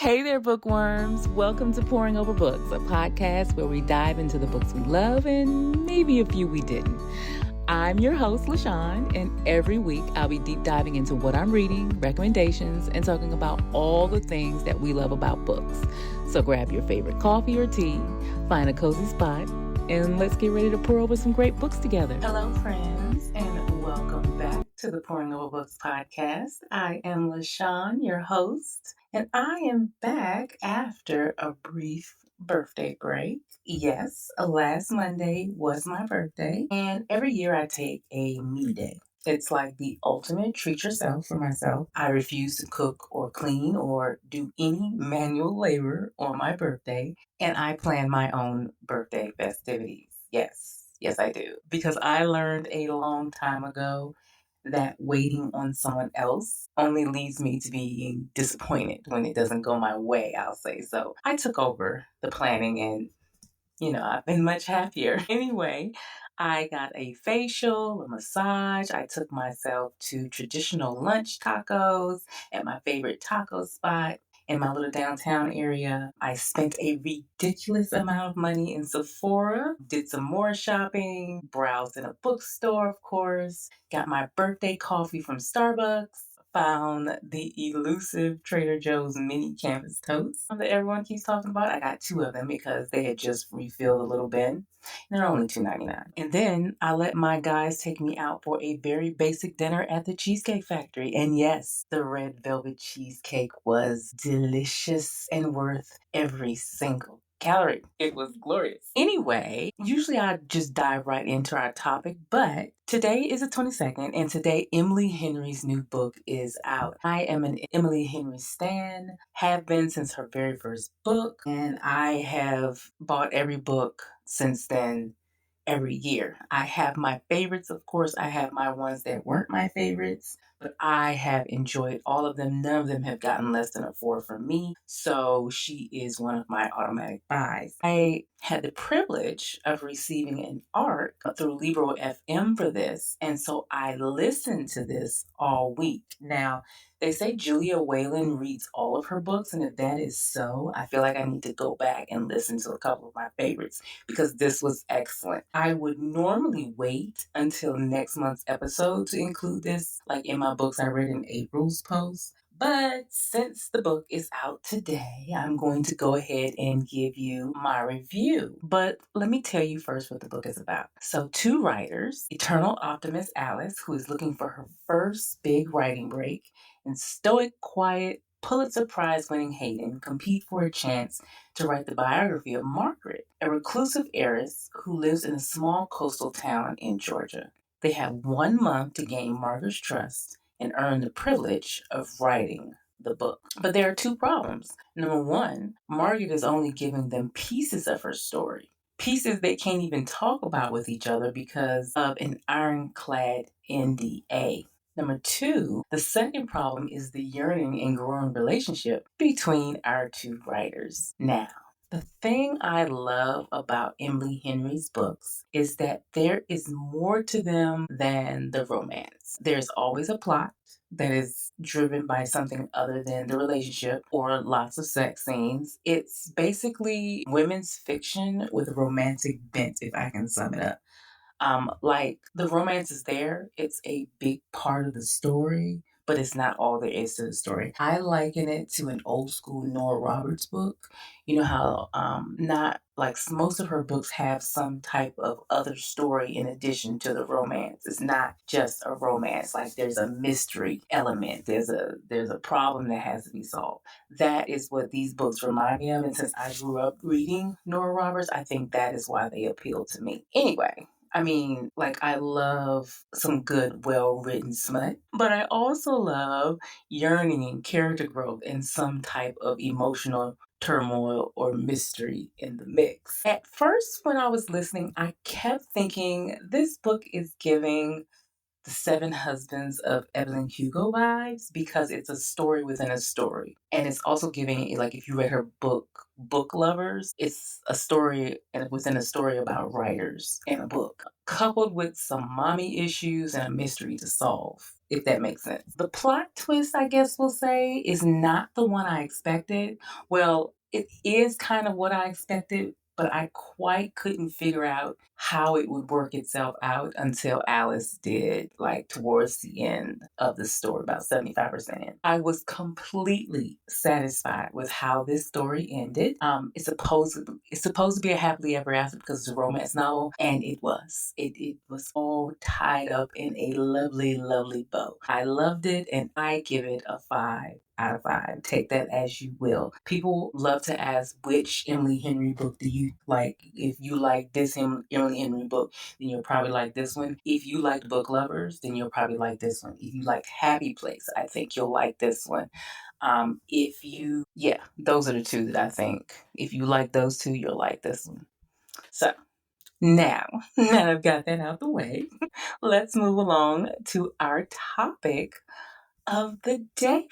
Hey there, bookworms. Welcome to Pouring Over Books, a podcast where we dive into the books we love and maybe a few we didn't. I'm your host, LaShawn, and every week I'll be deep diving into what I'm reading, recommendations, and talking about all the things that we love about books. So grab your favorite coffee or tea, find a cozy spot, and let's get ready to pour over some great books together. Hello, friends, and welcome back to the Pouring Over Books podcast. I am LaShawn, your host, and I am back after a brief birthday break. Yes, last Monday was my birthday, and every year I take a me day. It's like the ultimate treat yourself for myself. I refuse to cook or clean or do any manual labor on my birthday, and I plan my own birthday festivities. Yes, I do. Because I learned a long time ago that waiting on someone else only leads me to being disappointed when it doesn't go my way, I'll say. So I took over the planning and I've been much happier. Anyway, I got a facial, a massage. I took myself to traditional lunch tacos at my favorite taco spot in my little downtown area. I spent a ridiculous amount of money in Sephora, did some more shopping, browsed in a bookstore, of course, got my birthday coffee from Starbucks, found the elusive Trader Joe's mini canvas toast that everyone keeps talking about. I got two of them because they had just refilled a little bin. They're only $2.99. And then I let my guys take me out for a very basic dinner at the Cheesecake Factory. And yes, the red velvet cheesecake was delicious and worth every single calorie. It was glorious. Anyway, usually I just dive right into our topic, but today is the 22nd, and today Emily Henry's new book is out. I am an Emily Henry stan, have been since her very first book, and I have bought every book since then every year. I have my favorites, of course. I have my ones that weren't my favorites, but I have enjoyed all of them. None of them have gotten less than a 4 from me, so she is one of my automatic buys. I had the privilege of receiving an ARC through Libro FM for this, and so I listened to this all week. Now, they say Julia Whalen reads all of her books, and if that is so, I feel like I need to go back and listen to a couple of my favorites because this was excellent. I would normally wait until next month's episode to include this, like in my books I read in April's post. But since the book is out today, I'm going to go ahead and give you my review. But let me tell you first what the book is about. So, two writers, eternal optimist Alice, who is looking for her first big writing break, and stoic, quiet, Pulitzer Prize winning Hayden compete for a chance to write the biography of Margaret, a reclusive heiress who lives in a small coastal town in Georgia. They have 1 month to gain Margaret's trust and earn the privilege of writing the book. But there are two problems. Number one, Margaret is only giving them pieces of her story, pieces they can't even talk about with each other because of an ironclad NDA. Number two, the second problem is the yearning and growing relationship between our two writers. Now, the thing I love about Emily Henry's books is that there is more to them than the romance. There's always a plot that is driven by something other than the relationship or lots of sex scenes. It's basically women's fiction with a romantic bent, if I can sum it up. Like the romance is there, it's a big part of the story, but it's not all there is to the story. I liken it to an old school Nora Roberts book. You know how not like most of her books have some type of other story in addition to the romance. It's not just a romance, like there's a mystery element, there's a problem that has to be solved. That is what these books remind me of, and since I grew up reading Nora Roberts, I think that is why they appeal to me. Anyway, I mean, like, I love some good, well-written smut, but I also love yearning and character growth and some type of emotional turmoil or mystery in the mix. At first, when I was listening, I kept thinking this book is giving the Seven Husbands of Evelyn Hugo vibes because it's a story within a story. And it's also giving, like, if you read her book, Book Lovers, it's a story and within a story about writers in a book, coupled with some mommy issues and a mystery to solve, if that makes sense. The plot twist, I guess we'll say, is not the one I expected. Well, it is kind of what I expected, but I quite couldn't figure out how it would work itself out until Alice did, like towards the end of the story, about 75% in. I was completely satisfied with how this story ended. It's supposed to be a happily ever after because it's a romance novel, and it was. It was all tied up in a lovely, lovely bow. I loved it, and I give it a 5 out of 5. Take that as you will. People love to ask, which Emily Henry book do you like? If you like this Emily Henry book, then you'll probably like this one. If you liked Book Lovers, then you'll probably like this one. If you like Happy Place, I think you'll like this one. Yeah, those are the two that I think. If you like those two, you'll like this one. So now, now that I've got that out the way, let's move along to our topic of the day.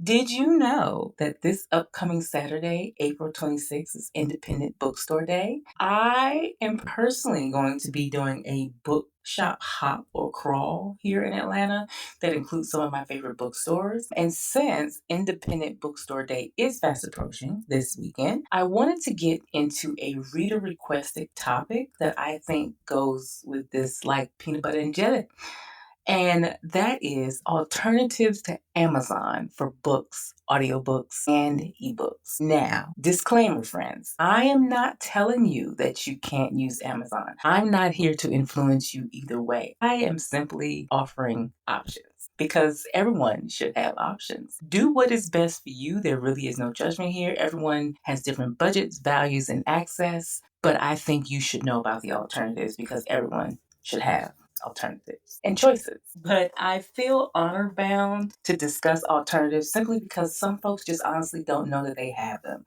Did you know that this upcoming Saturday, April 26th, is Independent Bookstore Day? I am personally going to be doing a bookshop hop or crawl here in Atlanta that includes some of my favorite bookstores. And since Independent Bookstore Day is fast approaching this weekend, I wanted to get into a reader requested topic that I think goes with this like peanut butter and jelly. And that is alternatives to Amazon for books, audiobooks, and eBooks. Now, disclaimer, friends, I am not telling you that you can't use Amazon. I'm not here to influence you either way. I am simply offering options because everyone should have options. Do what is best for you. There really is no judgment here. Everyone has different budgets, values, and access, but I think you should know about the alternatives because everyone should have alternatives and choices. But I feel honor bound to discuss alternatives simply because some folks just honestly don't know that they have them.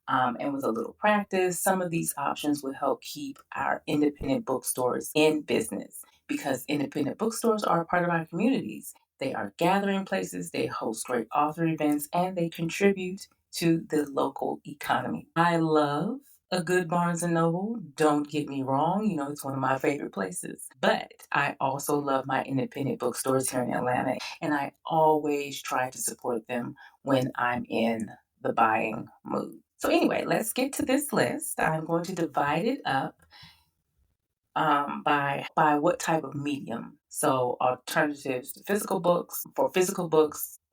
And with a little practice, some of these options will help keep our independent bookstores in business because independent bookstores are a part of our communities. They are gathering places, they host great author events, and they contribute to the local economy. I love a good Barnes and Noble. Don't get me wrong, it's one of my favorite places. But I also love my independent bookstores here in Atlanta, and I always try to support them when I'm in the buying mood. So anyway, let's get to this list. I'm going to divide it up by what type of medium. So alternatives to physical books,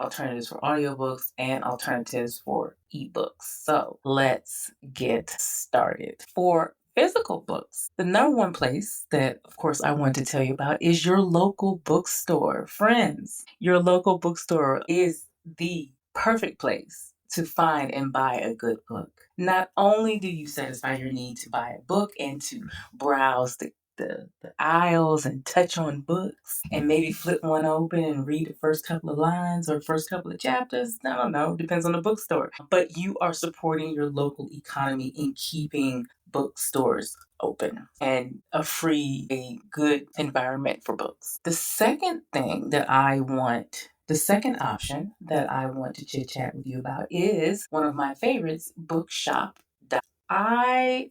alternatives for audiobooks, and alternatives for ebooks. So let's get started. For physical books, the number one place that, of course, I want to tell you about is your local bookstore. Friends, your local bookstore is the perfect place to find and buy a good book. Not only do you satisfy your need to buy a book and to browse the aisles and touch on books and maybe flip one open and read the first couple of lines or first couple of chapters. I don't know, depends on the bookstore. But you are supporting your local economy in keeping bookstores open and a good environment for books. The second option that I want to chit chat with you about is one of my favorites, Bookshop. I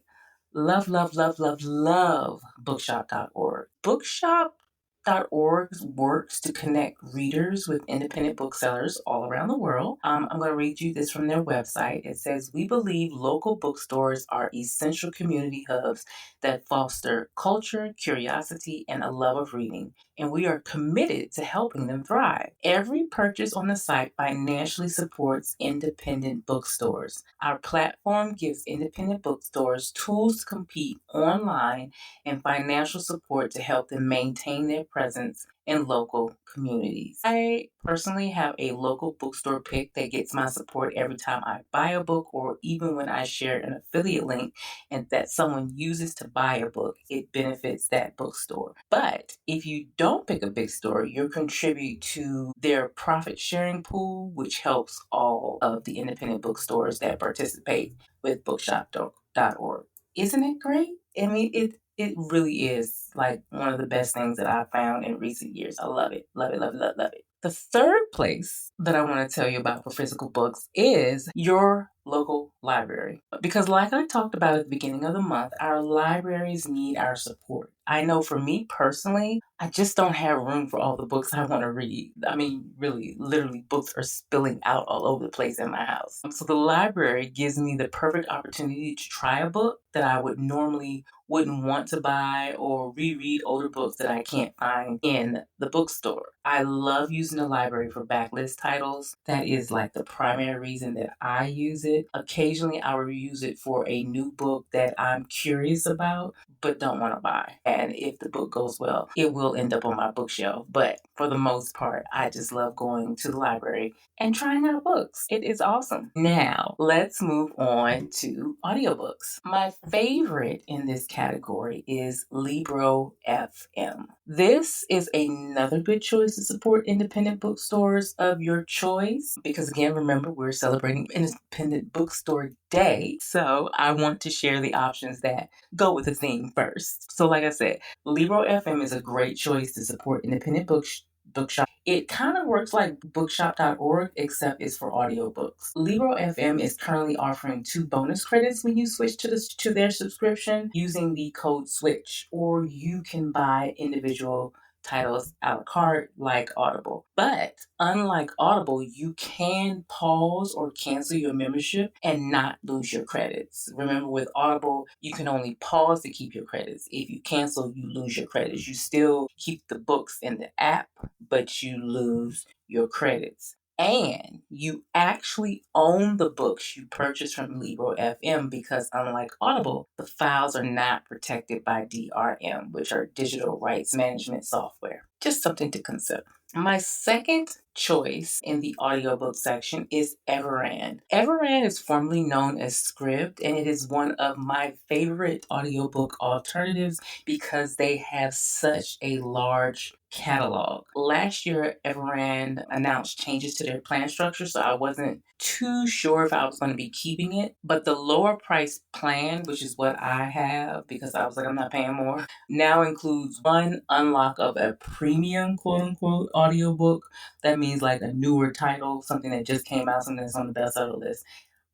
love, love, love, love, love bookshop.org. Bookshop.org works to connect readers with independent booksellers all around the world. I'm going to read you this from their website. It says, "We believe local bookstores are essential community hubs that foster culture, curiosity, and a love of reading, and we are committed to helping them thrive. Every purchase on the site financially supports independent bookstores. Our platform gives independent bookstores tools to compete online and financial support to help them maintain their presence in local communities." I personally have a local bookstore pick that gets my support every time I buy a book or even when I share an affiliate link and that someone uses to buy a book, it benefits that bookstore. But if you don't pick a big store, you'll contribute to their profit sharing pool, which helps all of the independent bookstores that participate with bookshop.org. Isn't it great? I mean, It really is like one of the best things that I've found in recent years. I love it. Love it, love it, love, love it. The third place that I want to tell you about for physical books is your local library. Because, like I talked about at the beginning of the month, our libraries need our support. I know for me personally, I just don't have room for all the books I want to read. I mean, really, literally, books are spilling out all over the place in my house. So, the library gives me the perfect opportunity to try a book that I would normally wouldn't want to buy or reread older books that I can't find in the bookstore. I love using the library for backlist titles. That is like the primary reason that I use it. Occasionally, I will use it for a new book that I'm curious about but don't want to buy. And if the book goes well, it will end up on my bookshelf. But for the most part, I just love going to the library and trying out books. It is awesome. Now, let's move on to audiobooks. My favorite in this category is Libro FM. This is another good choice to support independent bookstores of your choice because, again, remember, we're celebrating Independent Bookstore Day. So I want to share the options that go with the theme first. So, like I said, Libro FM is a great choice to support independent bookshop. It kind of works like bookshop.org, except it's for audiobooks. Libro FM is currently offering 2 bonus credits when you switch to their subscription using the code SWITCH, or you can buy individual titles a la carte like Audible. But unlike Audible, you can pause or cancel your membership and not lose your credits. Remember, with Audible, you can only pause to keep your credits. If you cancel, you lose your credits. You still keep the books in the app, but you lose your credits. And you actually own the books you purchase from Libro FM because, unlike Audible, the files are not protected by DRM, which are digital rights management software. Just something to consider. My second choice in the audiobook section is Everand. Everand is formerly known as Scribd, and it is one of my favorite audiobook alternatives because they have such a large catalog. Last year, Everand announced changes to their plan structure, so I wasn't too sure if I was going to be keeping it. But the lower price plan, which is what I have because I was like, I'm not paying more, now includes one unlock of a premium quote unquote audiobook. That means like a newer title, something that just came out, something that's on the bestseller list,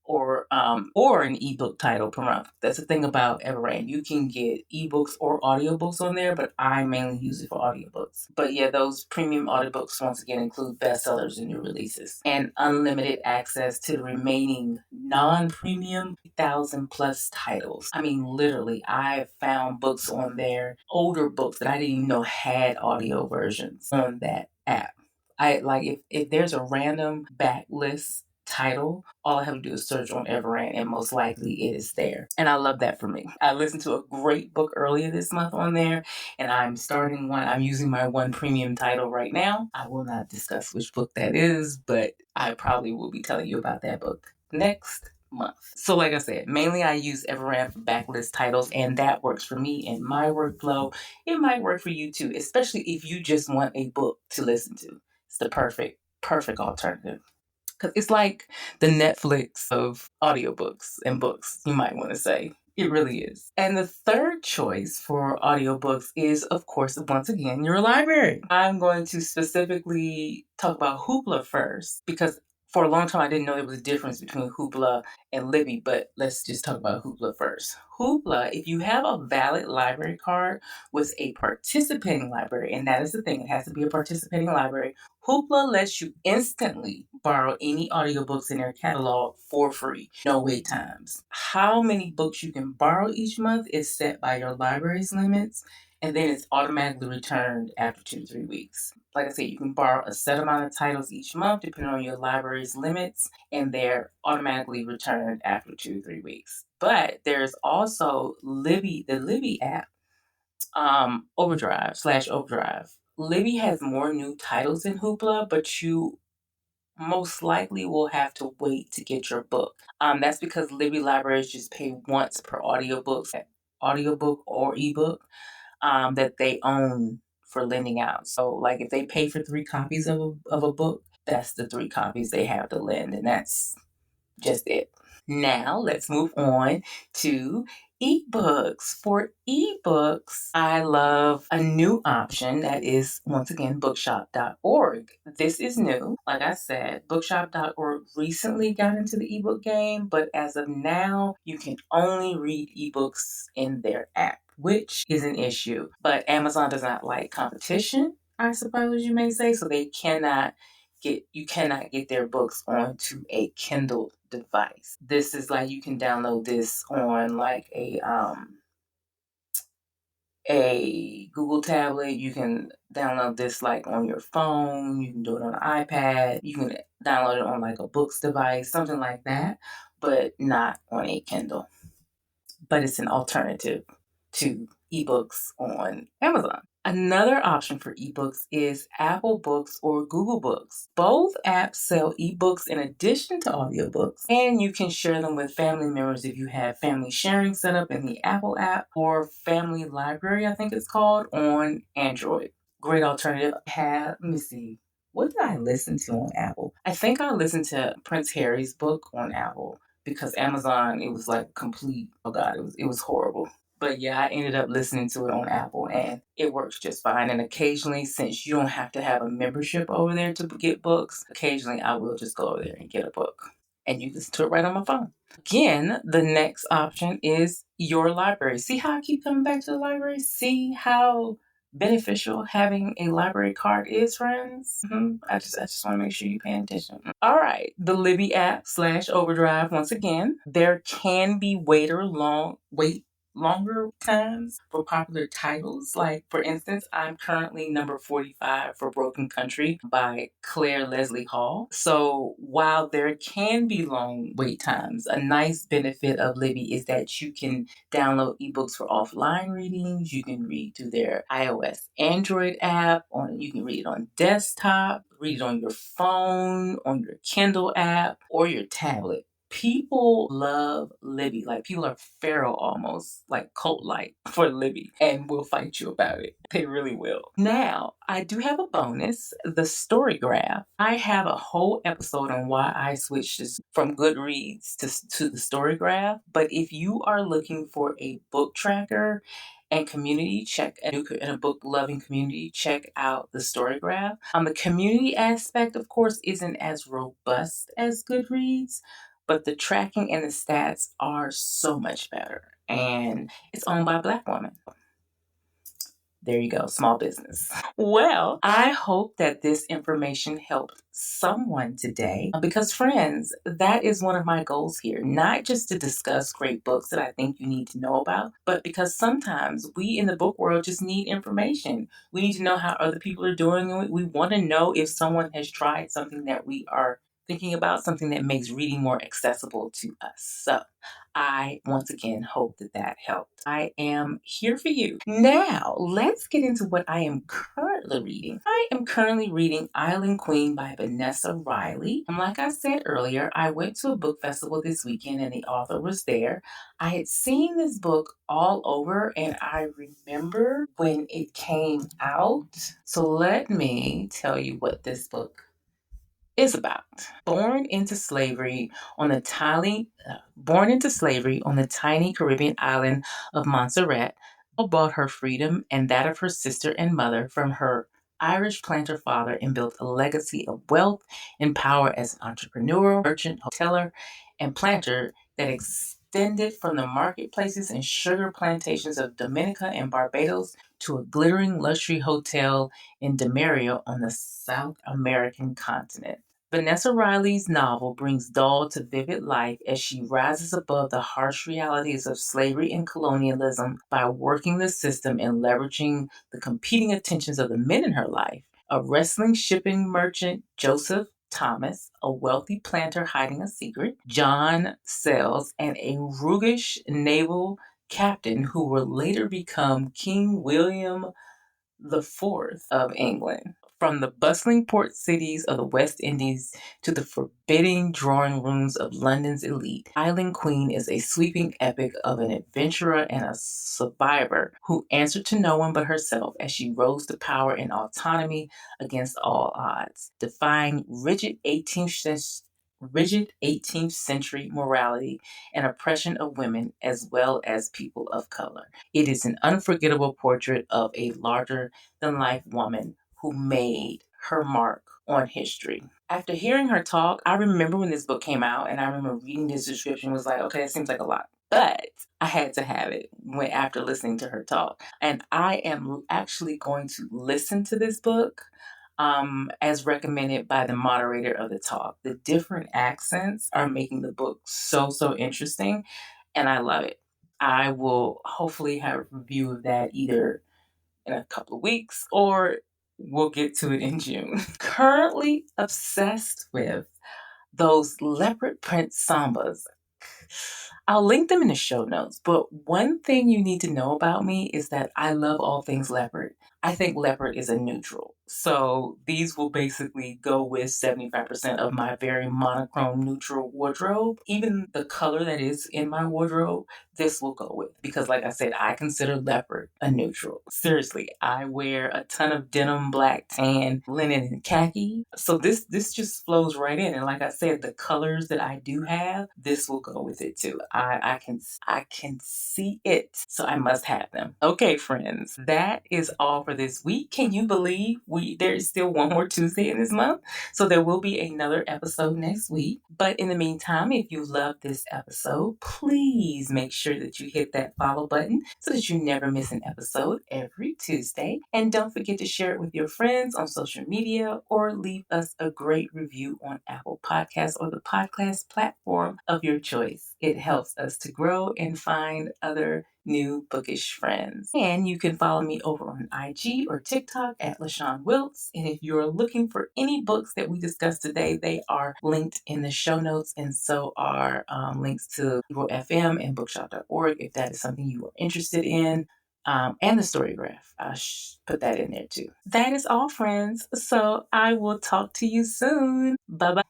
or an ebook title per month. That's the thing about Everand. You can get ebooks or audiobooks on there, but I mainly use it for audiobooks. But yeah, those premium audiobooks once again include bestsellers and new releases and unlimited access to the remaining non-premium 1,000 plus titles. I mean, literally, I've found books on there, older books that I didn't even know had audio versions on that app. I like if there's a random backlist title, all I have to do is search on Everand and most likely it is there. And I love that for me. I listened to a great book earlier this month on there, and I'm starting one. I'm using my one premium title right now. I will not discuss which book that is, but I probably will be telling you about that book next month. So like I said, mainly I use Everand for backlist titles, and that works for me in my workflow. It might work for you too, especially if you just want a book to listen to. It's the perfect alternative. Because it's like the Netflix of audiobooks and books, you might want to say. It really is. And the third choice for audiobooks is, of course, once again, your library. I'm going to specifically talk about Hoopla first because for a long time I didn't know there was a difference between Hoopla and Libby, but let's just talk about Hoopla first. Hoopla, if you have a valid library card with a participating library, and that is the thing, it has to be a participating library, Hoopla lets you instantly borrow any audiobooks in their catalog for free, no wait times. How many books you can borrow each month is set by your library's limits, and then it's automatically returned after 2 to 3 weeks. Like I said, you can borrow a set amount of titles each month depending on your library's limits, and they're automatically returned after 2 to 3 weeks. But there's also Libby, the Libby app, Overdrive. Libby has more new titles than Hoopla, but you most likely will have to wait to get your book. That's because Libby libraries just pay once per audiobook or ebook that they own for lending out. So, like if they pay for 3 copies of a book, that's the 3 copies they have to lend, and that's just it. Now, let's move on to eBooks. For eBooks, I love a new option that is, once again, bookshop.org. This is new. Like I said, bookshop.org recently got into the ebook game, but as of now, you can only read ebooks in their app, which is an issue. But Amazon does not like competition, I suppose you may say, so you cannot get their books onto a Kindle device. This is like you can download this on like a Google tablet. You can download this like on your phone. You can do it on an iPad. You can download it on like a books device, something like that, but not on a Kindle. But it's an alternative to ebooks on Amazon. Another option for ebooks is Apple Books or Google Books. Both apps sell ebooks in addition to audiobooks, and you can share them with family members if you have family sharing set up in the Apple app or Family Library, I think it's called, on Android. Great alternative. Let me see. What did I listen to on Apple? I think I listened to Prince Harry's book on Apple because Amazon, it was like complete, oh God, it was horrible. But yeah, I ended up listening to it on Apple and it works just fine. And occasionally, since you don't have to have a membership over there to get books, occasionally I will just go over there and get a book. And you listen to it right on my phone. Again, the next option is your library. See how I keep coming back to the library? See how beneficial having a library card is, friends? I just want to make sure you're paying attention. All right, the Libby app / Overdrive. Once again, there can be longer times for popular titles. Like, for instance, I'm currently number 45 for Broken Country by Claire Leslie Hall. So while there can be long wait times, a nice benefit of Libby is that you can download ebooks for offline readings. You can read through their iOS Android app. You can read it on desktop, read it on your phone, on your Kindle app, or your tablet. People love Libby. Like, people are feral almost, like cult-like for Libby, and will fight you about it. They really will. Now, I do have a bonus, the Story Graph. I have a whole episode on why I switched from Goodreads to the Story Graph, but if you are looking for a book tracker and community, in a book loving community, check out the Story Graph. The community aspect, of course, isn't as robust as Goodreads, but the tracking and the stats are so much better. And it's owned by a Black woman. There you go, small business. Well, I hope that this information helped someone today because, friends, that is one of my goals here. Not just to discuss great books that I think you need to know about, but because sometimes we in the book world just need information. We need to know how other people are doing it. We want to know if someone has tried something that we are thinking about, something that makes reading more accessible to us. So I, once again, hope that helped. I am here for you. Now, let's get into what I am currently reading. I am currently reading Island Queen by Vanessa Riley. And like I said earlier, I went to a book festival this weekend and the author was there. I had seen this book all over and I remember when it came out. So let me tell you what this book is about. Born into slavery on the tiny Caribbean island of Montserrat, bought her freedom and that of her sister and mother from her Irish planter father and built a legacy of wealth and power as an entrepreneur, merchant, hoteler, and planter that extended from the marketplaces and sugar plantations of Dominica and Barbados to a glittering luxury hotel in Demario on the South American continent. Vanessa Riley's novel brings dull to vivid life as she rises above the harsh realities of slavery and colonialism by working the system and leveraging the competing attentions of the men in her life. A wrestling shipping merchant, Joseph Thomas, a wealthy planter hiding a secret, John Sells, and a roguish naval captain who will later become King William IV of England. From the bustling port cities of the West Indies to the forbidding drawing rooms of London's elite, Island Queen is a sweeping epic of an adventurer and a survivor who answered to no one but herself as she rose to power and autonomy against all odds, defying rigid rigid 18th century morality and oppression of women as well as people of color. It is an unforgettable portrait of a larger than life woman who made her mark on history. After hearing her talk, I remember when this book came out and I remember reading this description was like, okay, it seems like a lot. But I had to have it when after listening to her talk. And I am actually going to listen to this book as recommended by the moderator of the talk. The different accents are making the book so interesting, and I love it. I will hopefully have a review of that either in a couple of weeks or we'll get to it in June. Currently obsessed with those leopard print sambas. I'll link them in the show notes, but one thing you need to know about me is that I love all things leopard. I think leopard is a neutral. So these will basically go with 75% of my very monochrome neutral wardrobe. Even the color that is in my wardrobe, this will go with. Because like I said, I consider leopard a neutral. Seriously, I wear a ton of denim, black, tan, linen, and khaki. So this just flows right in. And like I said, the colors that I do have, this will go with it too. I can see it. So I must have them. Okay, friends, that is all for this week. Can you believe there is still one more Tuesday in this month? So there will be another episode next week. But in the meantime, if you love this episode, please make sure that you hit that follow button so that you never miss an episode every Tuesday. And don't forget to share it with your friends on social media or leave us a great review on Apple Podcasts or the podcast platform of your choice. It helps us to grow and find other new bookish friends. And you can follow me over on IG or TikTok at LaShawn Wiltz. And if you're looking for any books that we discussed today, they are linked in the show notes. And so are links to Eagle FM and bookshop.org if that is something you are interested in. And the Storygraph. I'll put that in there too. That is all, friends. So I will talk to you soon. Bye bye.